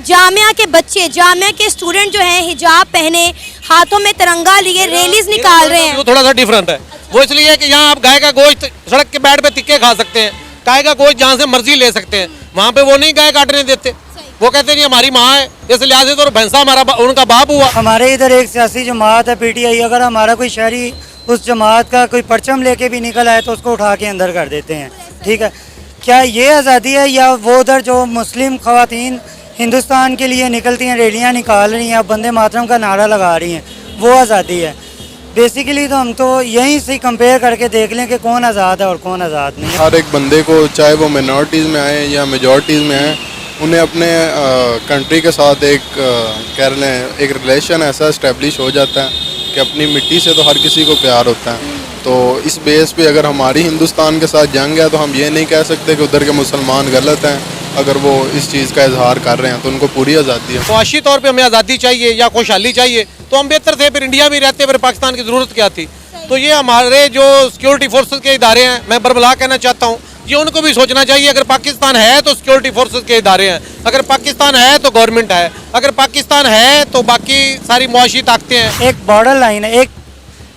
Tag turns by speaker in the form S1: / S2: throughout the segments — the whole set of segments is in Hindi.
S1: जामिया के बच्चे, जामिया के स्टूडेंट जो हैं हिजाब पहने, हाथों में तिरंगा लिए रैलीज निकाल रहे हैं।
S2: वो थोड़ा सा डिफरेंट है। वो इसलिए कि यहाँ आप गाय का गोश्त सड़क के बैठ पे तिक्के खा सकते हैं, गाय का गोश्त जहाँ से मर्जी ले सकते हैं, वहाँ पे वो नहीं गाय काटने देते। वो कहते नहीं हमारी माँ है, इस लिहाज से तो भैंसा हमारा उनका बाप हुआ।
S3: हमारे इधर एक सियासी जमात है PTI, अगर हमारा कोई शहरी उस जमात का कोई परचम लेके भी निकल आए तो उसको उठा के अंदर कर देते हैं। ठीक है, क्या ये आज़ादी है या वो उधर जो मुस्लिम ख़वातीन हिंदुस्तान के लिए निकलती हैं, रैलियाँ निकाल रही हैं, वंदे मातरम का नारा लगा रही हैं, वो आज़ादी है? बेसिकली तो हम तो यहीं से कंपेयर करके देख लें कि कौन आज़ाद है और कौन आज़ाद नहीं है।
S4: हर एक बंदे को, चाहे वो मिनॉरिटीज़ में आए या मेजॉरिटीज़ में आए, उन्हें अपने कंट्री के साथ एक कह लें एक रिलेशन ऐसा इस्टेब्लिश हो जाता है कि अपनी मिट्टी से तो हर किसी को प्यार होता है। तो इस बेस पे अगर हमारी हिंदुस्तान के साथ जंग है तो हम ये नहीं कह सकते कि उधर के मुसलमान गलत हैं। अगर वो इस चीज़ का इजहार कर रहे हैं तो उनको पूरी आज़ादी है।
S2: मुआशी तौर पे हमें आज़ादी चाहिए या खुशहाली चाहिए तो हम बेहतर थे, फिर इंडिया में रहते, फिर पाकिस्तान की ज़रूरत क्या थी। तो ये हमारे जो सिक्योरिटी फोर्सेस के इदारे हैं, मैं बरबला कहना चाहता हूँ, ये उनको भी सोचना चाहिए। अगर पाकिस्तान है तो सिक्योरिटी फोर्सेस के इदारे हैं, अगर पाकिस्तान है तो गवर्नमेंट है, अगर पाकिस्तान है तो बाकी सारी मुआशी ताकतें हैं।
S3: एक बॉर्डर लाइन है, एक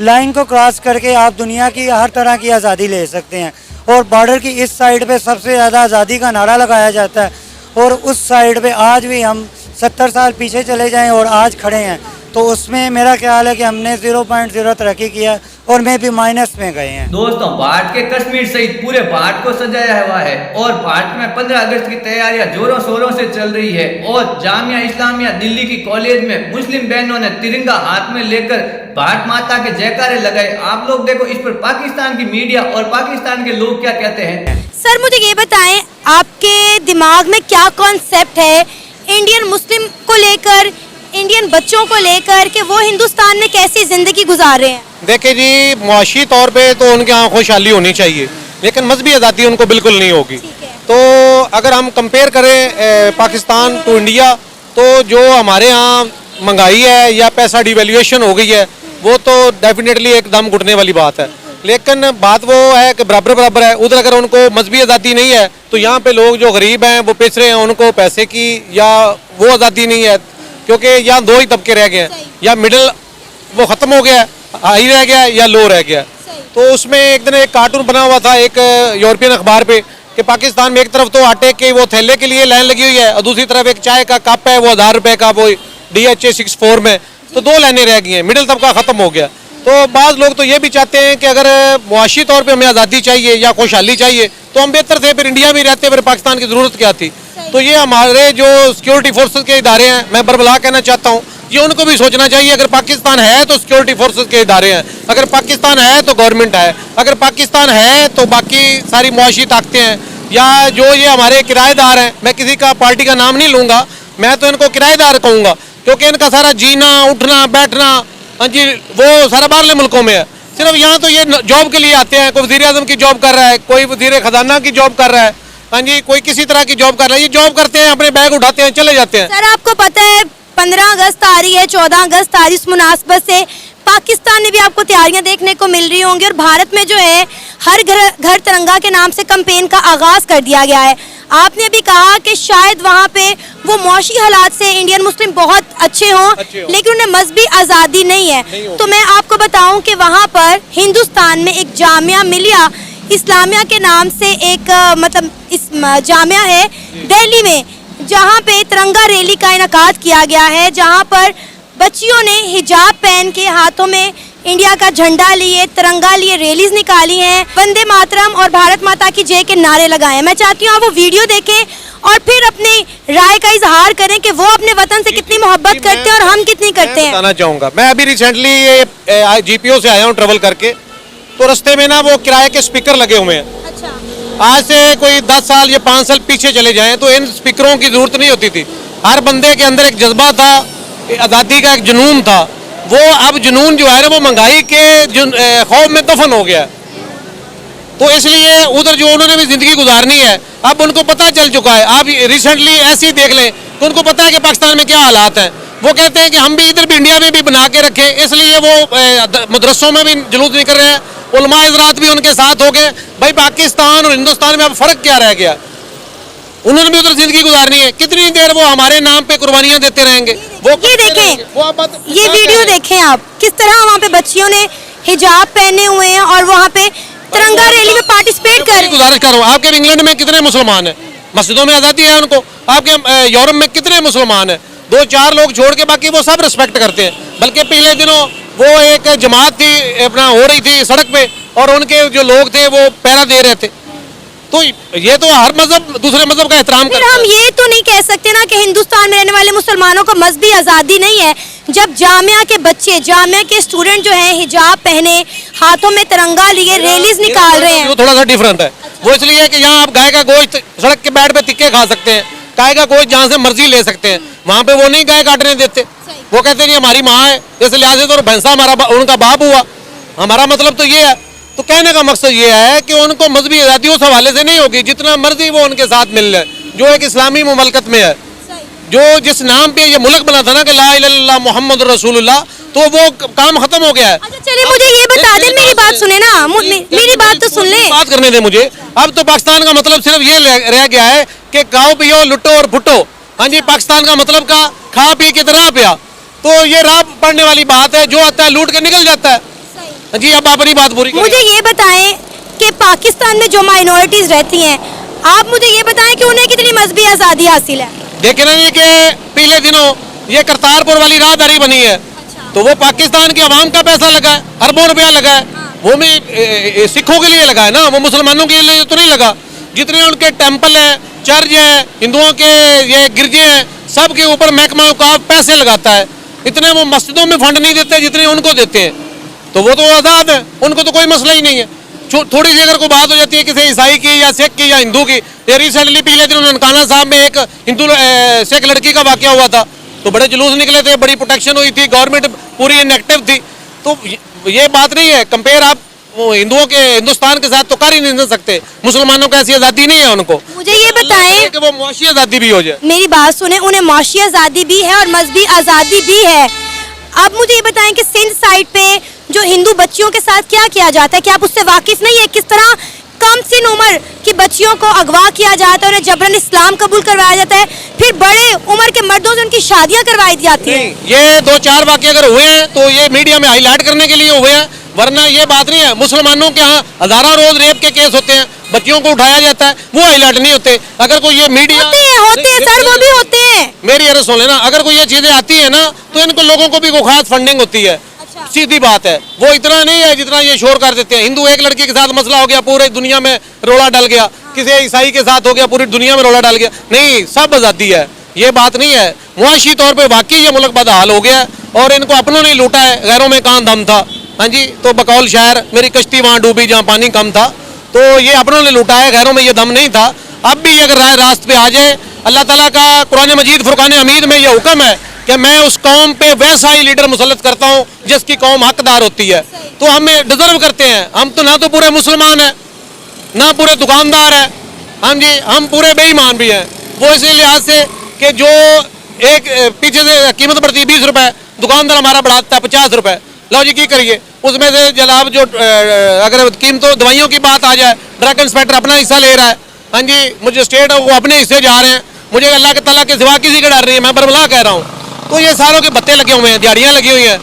S3: लाइन को क्रॉस करके आप दुनिया की हर तरह की आज़ादी ले सकते हैं। और बॉर्डर की इस साइड पे सबसे ज़्यादा आज़ादी का नारा लगाया जाता है, और उस साइड पे आज भी हम 70 साल पीछे चले जाएं और आज खड़े हैं तो उसमें मेरा ख्याल है कि हमने 0.0 तरक्की किया और में भी माइनस में गए हैं।
S5: दोस्तों, भारत के कश्मीर सहित पूरे भारत को सजाया हुआ है और भारत में 15 अगस्त की तैयारियां जोरों शोरों से चल रही है। और जामिया इस्लामिया दिल्ली की कॉलेज में मुस्लिम बहनों ने तिरंगा हाथ में लेकर भारत माता के जयकारे लगाए। आप लोग देखो, इस पर पाकिस्तान की मीडिया और पाकिस्तान के लोग क्या कहते हैं।
S1: सर मुझे ये बताएं, आपके दिमाग में क्या कॉन्सेप्ट है इंडियन मुस्लिम को लेकर, इंडियन बच्चों को लेकर, कि वो हिंदुस्तान में कैसी जिंदगी गुजार रहे हैं?
S2: देखिए जी, मुआशी तौर पे तो उनके यहाँ खुशहाली होनी चाहिए, लेकिन मजहबी आज़ादी उनको बिल्कुल नहीं होगी। तो अगर हम कंपेयर करें पाकिस्तान टू इंडिया, तो जो हमारे यहाँ महंगाई है या पैसा डिवेल्यूएशन हो गई है, वो तो डेफिनेटली एकदम घुटने वाली बात है। लेकिन बात वो है कि बराबर बराबर है। उधर अगर उनको मजहबी आज़ादी नहीं है तो यहाँ पे लोग जो गरीब हैं वो पिछड़े हैं, उनको पैसे की या वो आज़ादी नहीं है, क्योंकि यहाँ दो ही तबके रह गए हैं, या मिडिल वो ख़त्म हो गया, हाई रह गया, या लो रह गया। तो उसमें एक दिन एक कार्टून बना हुआ था एक यूरोपियन अखबार पे कि पाकिस्तान में एक तरफ तो आटे के वो थैले के लिए लाइन लगी हुई है और दूसरी तरफ एक चाय का कप है वो 1000 रुपये का, वो DHA 64 में, तो दो लाइनें रह गई हैं, मिडिल तबका ख़त्म हो गया। तो बाज़ लोग तो ये भी चाहते हैं कि अगर मुआशी तौर पे हमें आज़ादी चाहिए या खुशहाली चाहिए तो हम बेहतर थे, फिर इंडिया में रहते, फिर पाकिस्तान की ज़रूरत क्या थी। तो ये हमारे जो सिक्योरिटी फोर्सेस के इदारे हैं, मैं बरबला कहना चाहता हूँ, ये उनको भी सोचना चाहिए। अगर पाकिस्तान है तो सिक्योरिटी फोर्सेस के इदारे हैं, अगर पाकिस्तान है तो गवर्नमेंट है, अगर पाकिस्तान है तो बाकी सारी मुआशी ताकतें हैं, या जो ये हमारे किराएदार हैं, मैं किसी का पार्टी का नाम नहीं लूँगा, मैं तो इनको किराएदार कहूँगा, क्योंकि इनका सारा जीना उठना बैठना, हाँ जी, वो सारा बाहरले मुल्कों में है। सिर्फ यहाँ तो ये जॉब के लिए आते हैं, कोई वज़ीर-ए-आज़म की जॉब कर रहा है, कोई वज़ीर ख़जाना की जॉब कर रहा है, हाँ जी, कोई किसी तरह की जॉब कर रहा है। ये जॉब करते हैं, अपने बैग उठाते हैं, चले जाते हैं।
S1: सर आपको पता है 15 अगस्त आ रही है, 14 अगस्त आ रही है, इस मुनासबत से पाकिस्तान में भी आपको तैयारियां देखने को मिल रही होंगी, और भारत में जो है हर घर तिरंगा के नाम से कैंपेन का आगाज कर दिया गया है। आपने भी कहा कि शायद वहाँ पे वो मौशी हालात से इंडियन मुस्लिम बहुत अच्छे हों, लेकिन उन्हें मजहबी आज़ादी नहीं है। तो मैं आपको बताऊं कि वहाँ पर हिंदुस्तान में एक जामिया मिलिया इस्लामिया के नाम से एक मतलब इस जामिया है दिल्ली में, जहाँ पे तिरंगा रैली का इनकाद किया गया है, जहाँ पर बच्चियों ने हिजाब पहन के हाथों में इंडिया का झंडा लिए, तिरंगा लिए, रैलीज निकाली हैं, वंदे मातरम और भारत माता की जय के नारे लगाए हैं। मैं चाहती हूँ आप वो वीडियो देखें और फिर अपनी राय का इजहार करें कि वो अपने वतन से कितनी मोहब्बत करते हैं और हम कितनी करते हैं।
S2: बताना चाहूँगा, मैं अभी रिसेंटली ये GPO से आया हूँ ट्रेवल करके, तो रास्ते में ना वो किराए के स्पीकर लगे हुए हैं।
S1: अच्छा।
S2: आज से कोई 10 साल या 5 साल पीछे चले जाएं तो इन स्पीकरों की जरूरत नहीं होती थी। हर बंदे के अंदर एक जज्बा था, आज़ादी का एक जुनून था। वो अब जुनून जो है ना वो महंगाई के खौफ में दफन हो गया। तो इसलिए उधर जो उन्होंने भी ज़िंदगी गुजारनी है, अब उनको पता चल चुका है। आप रिसेंटली ऐसे ही देख लें तो उनको पता है कि पाकिस्तान में क्या हालात हैं। वो कहते हैं कि हम भी इधर भी इंडिया में भी बना के रखें, इसलिए वो मदरसों में भी जुलूस निकल रहे हैं, उलमा हज़रात भी उनके साथ हो गए। भाई पाकिस्तान और हिंदुस्तान में अब फ़र्क क्या रह गया? उन्होंने भी उधर जिंदगी गुजारनी है। कितनी देर वो हमारे नाम पे कुर्बानियां देते रहेंगे? वो
S1: ये
S2: करते
S1: देखें,
S2: रहेंगे। वो आप बात-
S1: ये वीडियो देखें आप, किस तरह वहाँ पे बच्चियों ने हिजाब पहने हुए हैं और वहाँ पे तिरंगा रैली में पार्टिसिपेट कर रहे हैं।
S2: गुजारिश कर रहा हूँ, आपके इंग्लैंड में कितने मुसलमान हैं? मस्जिदों में आज़ादी है उनको। आपके यूरोप में कितने मुसलमान हैं? 2-4 लोग छोड़ के बाकी वो सब रिस्पेक्ट करते हैं। बल्कि पिछले दिनों वो एक जमात थी अपना हो रही थी सड़क पे और उनके जो लोग थे वो पहरा दे रहे थे। तो ये तो हर मजहब दूसरे मजहब का एहतराम
S1: फिर
S2: करता
S1: हम
S2: है।
S1: ये तो नहीं कह सकते ना कि हिंदुस्तान में रहने वाले मुसलमानों को मजहबी आज़ादी नहीं है, जब जामिया के बच्चे, जामिया के स्टूडेंट जो हैं हिजाब पहने, हाथों में तिरंगा लिए रैलीज निकाल रहे हैं।
S2: वो थोड़ा सा डिफरेंट है। वो इसलिए है कि यहाँ आप गाय का गोश्त सड़क के बैठ पे तिक्के खा सकते हैं, गाय का गोश्त जहाँ से मर्जी ले सकते हैं। वहाँ पे वो नहीं गाय काटने देते। वो कहते नहीं हमारी माँ है, इस लिहाज से तो भैंसा उनका बाप हुआ। हमारा मतलब तो ये है। तो कहने का मकसद ये है कि उनको मजहबी आज़ादी उस हवाले से नहीं होगी जितना मर्जी वो उनके साथ मिल जाए, जो एक इस्लामी मुमलकत में है, जो जिस नाम पे ये मुल्क बना था ना कि ला इलाहा इल्लल्लाह मुहम्मद रसूलुल्लाह, तो वो काम खत्म हो गया है।
S1: अच्छा चलिए मुझे ये बता दें, मेरी बात सुने ना, मेरी बात तो सुन लें।
S2: बात करने दे मुझे। अब तो पाकिस्तान का मतलब सिर्फ ये रह गया है कि खाओ पियो लुटो और फुटो। हाँ जी, पाकिस्तान का मतलब का खा पी के राह पिया। तो ये राह पड़ने वाली बात है, जो आता है लूट के निकल जाता है। जी अब अपनी बात पूरी करिए।
S1: मुझे ये बताएं कि पाकिस्तान में जो माइनॉरिटीज रहती हैं, आप मुझे ये बताएं कि उन्हें कितनी मजहबी आज़ादी हासिल है।
S2: देख रहे हैं कि पिछले दिनों ये करतारपुर वाली राहदारी बनी है, तो वो पाकिस्तान की आवाम का पैसा लगा है, अरबों रुपया लगा है। वो भी सिखों के लिए लगा है ना, वो मुसलमानों के लिए तो नहीं लगा। जितने उनके टेम्पल हैं, चर्च हैं, हिंदुओं के ये गिरजे हैं, सब के ऊपर महकमा औकाफ पैसे लगाता है। इतने वो मस्जिदों में फंड नहीं देते जितने उनको देते हैं। तो वो तो आज़ाद है, उनको तो कोई मसला ही नहीं है। थोड़ी सी अगर कोई बात हो जाती है किसी ईसाई की या सिख की या हिंदू की, ये रिसेंटली पिछले दिन ननकाना साहब में एक हिंदू सिख लड़की का वाकया हुआ था, तो बड़े जुलूस निकले थे, बड़ी प्रोटेक्शन हुई थी, गवर्नमेंट पूरी इनएक्टिव थी। तो ये बात नहीं है, कंपेयर आप हिंदुओं के हिंदुस्तान के साथ तो कर ही नहीं सकते। मुसलमानों को ऐसी आज़ादी नहीं है उनको।
S1: मुझे ये बताएं
S2: कि वो मुआशी आज़ादी भी हो जाए।
S1: मेरी बात सुने, उन्हें माशी आज़ादी भी है और मजहबी आज़ादी भी है। अब मुझे ये बताएं कि सिंध साइड पे जो हिंदू बच्चियों के साथ क्या किया जाता है, क्या आप उससे वाकिफ नहीं है? किस तरह कम सिन उम्र की बच्चियों को अगवा किया जाता है, उन्हें जबरन इस्लाम कबूल करवाया जाता है, फिर बड़े उम्र के मर्दों से उनकी शादियां करवाई जाती हैं।
S2: ये 2-4 वाक़े अगर हुए हैं तो ये मीडिया में हाईलाइट करने के लिए हुए हैं, वरना ये बात नहीं है। मुसलमानों के यहाँ हजारों रोज रेप के केस होते हैं, बच्चियों को उठाया जाता है, वो हाईलाइट नहीं होते। अगर कोई ये मीडिया
S1: होते हैं सर, वो भी होते हैं।
S2: मेरी अर्ज सुन लेना, अगर कोई ये चीजें आती है ना तो इनको लोगों को भी कोई खास फंडिंग होती है। सीधी बात है, वो इतना नहीं है जितना ये शोर कर देते हैं। हिंदू एक लड़की के साथ मसला हो गया, पूरे दुनिया में रोला डल गया, किसी ईसाई के साथ हो गया, पूरी दुनिया में रोला डल गया। नहीं, सब आज़ादी है, ये बात नहीं है। मुआशी तौर पे वाकई ये मुल्क बदहाल हो गया है और इनको अपनों ने लूटा है, गैरों में कहाँ दम था। हाँ जी, तो बकौल शायर मेरी कश्ती वहाँ डूबी जहाँ पानी कम था। तो ये अपनों ने लूटा है, गैरों में ये दम नहीं था। अब भी अगर राय रास्त पे आ जाए, अल्लाह ताला का कुरान मजीद फुरकान हमीद में ये हुक्म है कि मैं उस कौम पे वैसा ही लीडर मुसल्लत करता हूँ जिसकी कौम हकदार होती है। तो हमें डिजर्व करते हैं। हम तो ना तो पूरे मुसलमान हैं, ना पूरे दुकानदार हैं। हाँ जी, हम पूरे बेईमान भी हैं। वो इसी लिहाज से कि जो एक पीछे से कीमत पड़ती है 20 रुपए, दुकानदार हमारा बढ़ाता है 50 रुपए। लो जी की करिए, उसमें से जनाब जो अगर कीमतों दवाइयों की बात आ जाए, ड्रग इंस्पेक्टर अपना हिस्सा ले रहा है। हाँ जी, मुझे स्टेट वो अपने हिस्से जा रहे हैं, मुझे अल्लाह के ताला के सिवा किसी का डर नहीं है, मैं बरबला कह रहा हूँ। तो ये सारों के बत्ते लगे हुए हैं, दिहाड़ियाँ लगी हुई हैं,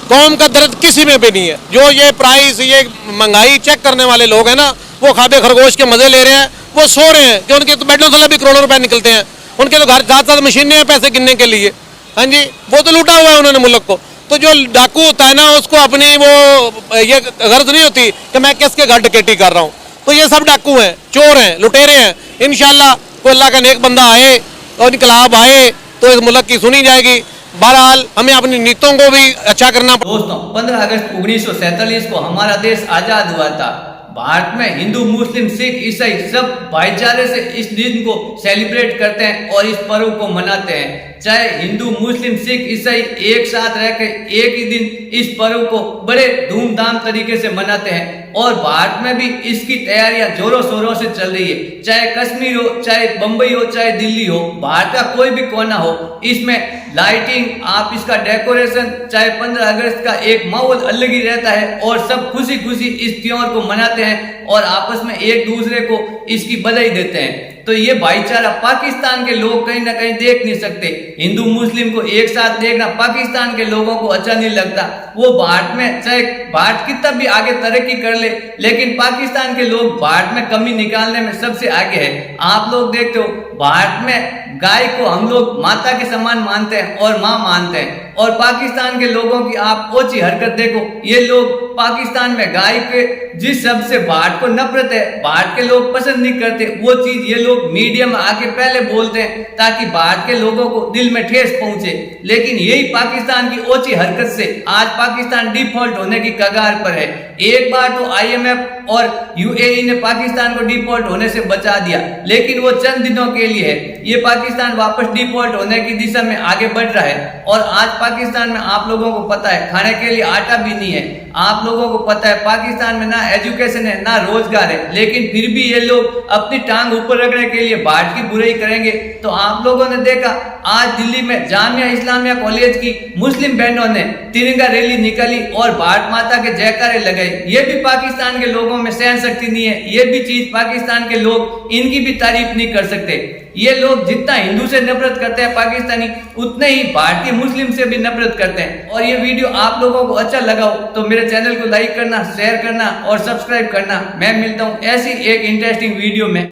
S2: कौम का दर्द किसी में भी नहीं है। जो ये प्राइस, ये महंगाई चेक करने वाले लोग हैं ना, वो खाबे खरगोश के मजे ले रहे हैं, वो सो रहे हैं कि उनके तो बेडों से भी करोड़ों रुपए निकलते हैं। उनके तो घर साथ साथ मशीनें हैं पैसे गिनने के लिए। हाँ जी, वो तो लूटा हुआ है उन्होंने मुल्क को। तो जो डाकू होता है ना, उसको अपनी वो ये गर्ज नहीं होती कि मैं किसके घर डकैती कर रहा हूँ। तो ये सब डाकू हैं, चोर हैं, लुटेरे हैं। इंशाल्लाह कोई अल्लाह का नेक बंदा आए और इनकलाब आए तो इस मुल्क की सुनी जाएगी। बहरहाल हमें अपनी नीतियों को भी अच्छा करना।
S5: दोस्तों, 15 अगस्त 1947 को हमारा देश आजाद हुआ था। भारत में हिंदू, मुस्लिम, सिख, ईसाई सब भाईचारे से इस दिन को सेलिब्रेट करते हैं और इस पर्व को मनाते हैं। चाहे हिंदू, मुस्लिम, सिख, ईसाई एक साथ रहकर एक ही दिन इस पर्व को बड़े धूमधाम तरीके से मनाते हैं और भारत में भी इसकी तैयारियां जोरों शोरों से चल रही है। चाहे कश्मीर हो, चाहे बंबई हो, चाहे दिल्ली हो, भारत का कोई भी कोना हो, इसमें लाइटिंग, आप इसका डेकोरेशन, चाहे 15 अगस्त का एक माहौल अलग ही रहता है और सब खुशी खुशी इस त्योहार को मनाते हैं और आपस में एक दूसरे को इसकी बधाई देते हैं। तो ये भाईचारा पाकिस्तान के लोग कहीं ना कहीं देख नहीं सकते। हिंदू मुस्लिम को एक साथ देखना पाकिस्तान के लोगों को अच्छा नहीं लगता। वो भारत में चाहे भारत कितना भी आगे तरक्की कर ले, लेकिन पाकिस्तान के लोग भारत में कमी निकालने में सबसे आगे है। आप लोग देखते हो भारत में गाय को हम लोग माता के समान मानते हैं और माँ मानते हैं, और पाकिस्तान के लोगों की आप ओछी हरकत देखो। ये लोग पाकिस्तान में गाय के जिस शब्द से भारत को नफरत है, भारत के लोग पसंद नहीं करते, वो चीज ये लोग मीडिया में आके पहले बोलते हैं ताकि भारत के लोगों को दिल में ठेस पहुंचे। लेकिन यही पाकिस्तान की ओछी हरकत से आज पाकिस्तान डिफॉल्ट होने की कगार पर है। एक बार तो IMF और UAE ने पाकिस्तान को डिफॉल्ट होने से बचा दिया, लेकिन वो चंद दिनों के लिए है। ये पाकिस्तान वापस डिफॉल्ट होने की दिशा में आगे बढ़ रहा है। और आज पाकिस्तान में आप लोगों को पता है खाने के लिए आटा भी नहीं है। आप लोगों को पता है पाकिस्तान में ना एजुकेशन है ना रोजगार है, लेकिन फिर भी ये लोग अपनी टांग ऊपर रखने के लिए भारत की बुराई करेंगे। तो आप लोगों ने देखा आज दिल्ली में जामिया इस्लामिया कॉलेज की मुस्लिम बहनों ने तिरंगा रैली निकाली और भारत माता के जयकारे लगाए। ये भी पाकिस्तान के लोगों में सहन शक्ति नहीं है। ये भी चीज पाकिस्तान के लोग इनकी भी तारीफ नहीं कर सकते। ये लोग जितना हिंदू से नफरत करते हैं पाकिस्तानी, उतने ही भारतीय मुस्लिम से भी नफरत करते हैं। और ये वीडियो आप लोगों को अच्छा लगा हो तो मेरे चैनल को लाइक करना, शेयर करना और सब्सक्राइब करना। मैं मिलता हूँ ऐसी एक इंटरेस्टिंग वीडियो में।